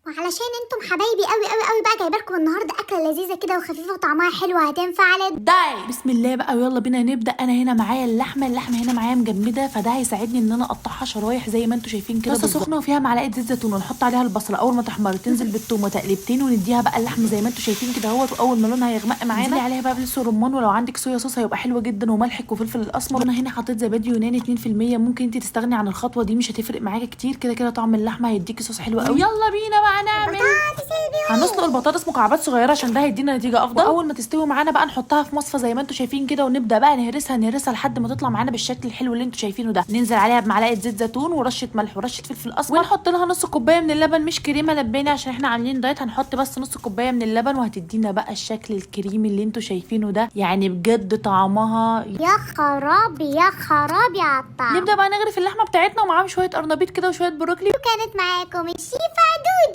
وعلشان انتم حبايبي قوي قوي قوي بقى جايبه لكم النهارده اكله لذيذه كده وخفيفه وطعمها حلو هتنفع داي بسم الله بقى ويلا بينا نبدا. انا هنا معايا اللحمه هنا معايا مجمده، فده هيساعدني ان انا اقطعها شرايح زي ما انتم شايفين كده. طاسه سخنه وفيها معلقه زيت زيتون ونحط عليها البصله، اول ما تحمر تنزل بالثوم وتقليبتين ونديها بقى اللحمه زي ما انتم شايفين كده اهوت. واول ما لونها يغمق معانا ننزل عليها بقى بلس الرمان، ولو عندك صويا صوص هيبقى حلو جدا، وملحك وفلفل الاسمر. انا هنا حطيت زبادي يوناني 2%، ممكن انت تستغني عن الخطوه دي مش هتفرق معاكي كتير، كده كده طعم اللحمه هيديكي صوص حلو قوي. يلا بينا بقى نعمل. هنسلق البطاطس مكعبات صغيره عشان ده هيدينا نتيجه افضل. واول ما تستوي معانا بقى نحطها في مصفى زي ما انتم شايفين كده، ونبدا بقى نهرسها لحد ما تطلع معانا بالشكل الحلو اللي انتم شايفينه ده. ننزل عليها بمعلقه زيت زيتون ورشه ملح ورشه فلفل اسمر، ونحط لها نص كوبايه من اللبن، مش كريمه لباني عشان احنا عاملين دايت، هنحط بس نص كوبايه من اللبن وهتدينا بقى الشكل الكريمي اللي انتم شايفينه ده. يعني بجد طعمها يا خرابي يا خرابي على الطعم. نبدا بقى نغرف اللحمه بتاعتنا ومعاهم شويه قرنبيط كده وشويه بروكلي. كانت معاكم الشيفه دودي.